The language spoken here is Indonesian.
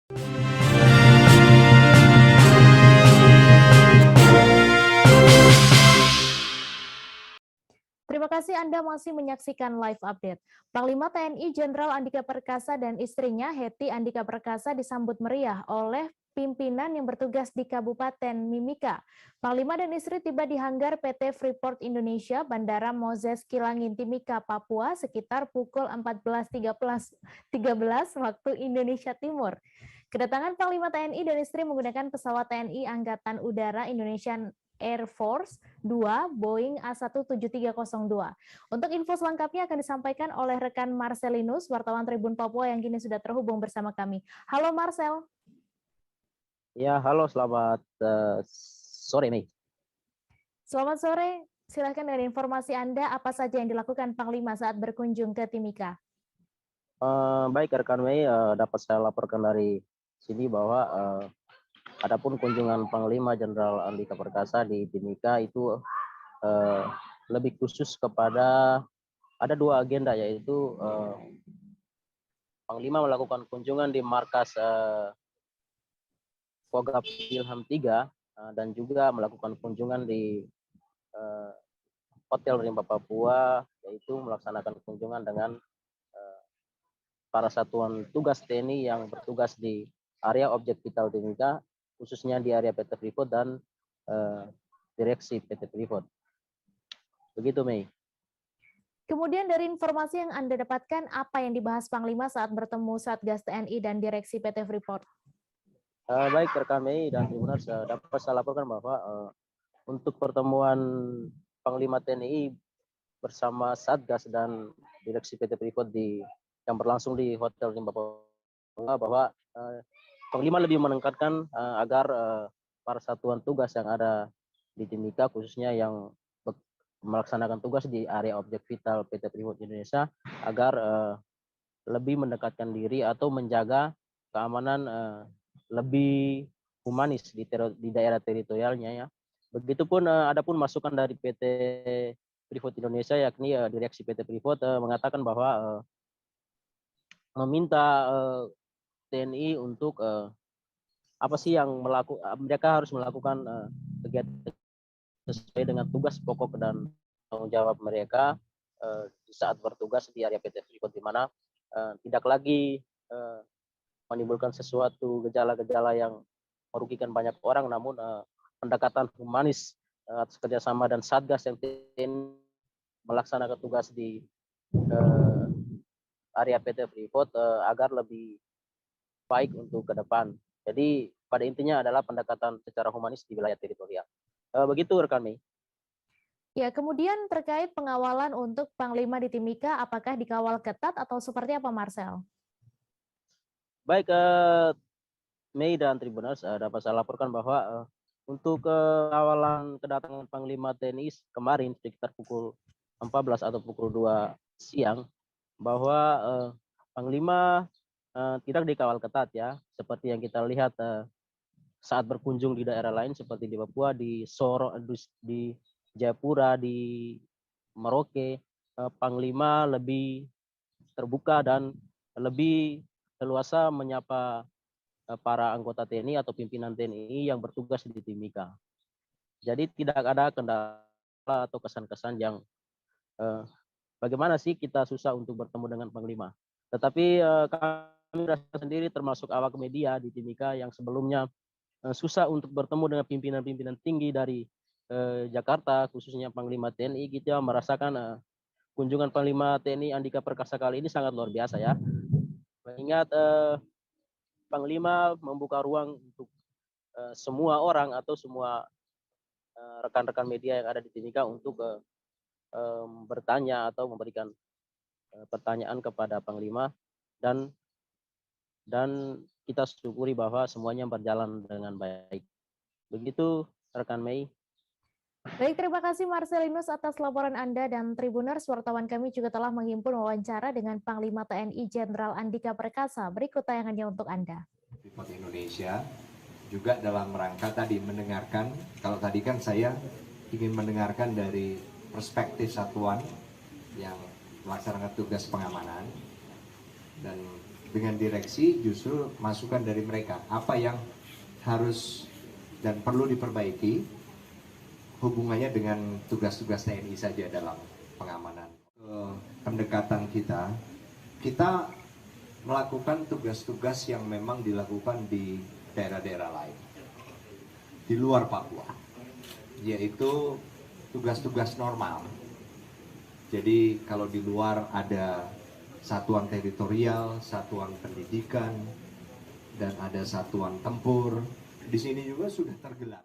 Terima kasih Anda masih menyaksikan live update. Panglima TNI Jenderal Andika Perkasa dan istrinya Hetty Andika Perkasa disambut meriah oleh pimpinan yang bertugas di Kabupaten Mimika. Panglima dan istri tiba di hanggar PT Freeport Indonesia, Bandara Moses Kilangin, Timika, Papua sekitar pukul 14.13 waktu Indonesia Timur. Kedatangan Panglima TNI dan istri menggunakan pesawat TNI Angkatan Udara Indonesian Air Force 2 Boeing A17302. Untuk info selengkapnya akan disampaikan oleh rekan Marcelinus, wartawan Tribun Papua yang kini sudah terhubung bersama kami. Halo Marcel. Ya, halo, selamat sore, Mei. Selamat sore, silakan dengan informasi Anda, apa saja yang dilakukan Panglima saat berkunjung ke Timika? Baik, rekan Mei, dapat saya laporkan dari sini bahwa adapun kunjungan Panglima Jenderal Andika Perkasa di Timika itu lebih khusus kepada ada dua agenda, yaitu Panglima melakukan kunjungan di markas Kogab Ilham 3 dan juga melakukan kunjungan di Hotel Rimba Papua, yaitu melaksanakan kunjungan dengan para satuan tugas TNI yang bertugas di area objek vital Timika, khususnya di area PT Freeport dan direksi PT Freeport. Begitu, Mei. Kemudian dari informasi yang Anda dapatkan, apa yang dibahas Panglima saat bertemu Satgas TNI dan direksi PT Freeport? Baik, rekan Mei dan Tribuners, dapat saya laporkan bahwa untuk pertemuan Panglima TNI bersama Satgas dan direksi PT Freeport yang berlangsung di Hotel Rimba Papua, bahwa Panglima lebih menekankan agar para satuan tugas yang ada di Timika, khususnya yang melaksanakan tugas di area objek vital PT Freeport Indonesia, agar lebih mendekatkan diri atau menjaga keamanan lebih humanis di daerah teritorialnya, ya. Begitupun adapun masukan dari PT Freeport Indonesia, yakni direksi PT Freeport mengatakan bahwa meminta TNI untuk apa sih yang mereka harus melakukan kegiatan sesuai dengan tugas pokok dan tanggung jawab mereka di saat bertugas di area PT Freeport, di mana tidak lagi menimbulkan sesuatu gejala-gejala yang merugikan banyak orang, namun pendekatan humanis atas kerjasama dan Satgas yang melaksanakan tugas di area PT Freeport agar lebih baik untuk ke depan. Jadi pada intinya adalah pendekatan secara humanis di wilayah teritorial. Begitu, rekan Mei. Ya, kemudian terkait pengawalan untuk Panglima di Timika, apakah dikawal ketat atau seperti apa, Marcel? Baik, Mei dan Tribuners, dapat saya laporkan bahwa untuk awalan kedatangan Panglima TNI kemarin sekitar pukul 14 atau pukul 2 siang, bahwa Panglima tidak dikawal ketat, ya, seperti yang kita lihat saat berkunjung di daerah lain seperti di Papua, di Sorong, di Jayapura, di Merauke. Panglima lebih terbuka dan lebih leluasa menyapa para anggota TNI atau pimpinan TNI yang bertugas di Timika. Jadi tidak ada kendala atau kesan-kesan yang bagaimana sih kita susah untuk bertemu dengan Panglima. Tetapi kami rasa sendiri termasuk awak media di Timika yang sebelumnya susah untuk bertemu dengan pimpinan-pimpinan tinggi dari Jakarta, khususnya Panglima TNI, kita merasakan kunjungan Panglima TNI Andika Perkasa kali ini sangat luar biasa, ya. Mengingat Panglima membuka ruang untuk semua orang atau semua rekan-rekan media yang ada di Timika untuk bertanya atau memberikan pertanyaan kepada Panglima, dan kita syukuri bahwa semuanya berjalan dengan baik. Begitu, rekan Mei. Baik, terima kasih Marcelinus atas laporan Anda, dan Tribuners, wartawan kami juga telah menghimpun wawancara dengan Panglima TNI Jenderal Andika Perkasa. Berikut tayangannya untuk Anda. Freeport Indonesia juga dalam rangka tadi mendengarkan, kalau tadi kan saya ingin mendengarkan dari perspektif satuan yang melaksanakan tugas pengamanan, dan dengan direksi justru masukan dari mereka. Apa yang harus dan perlu diperbaiki hubungannya dengan tugas-tugas TNI saja dalam pengamanan. Pendekatan kita melakukan tugas-tugas yang memang dilakukan di daerah-daerah lain, di luar Papua, yaitu tugas-tugas normal. Jadi kalau di luar ada satuan teritorial, satuan pendidikan, dan ada satuan tempur, di sini juga sudah tergelar.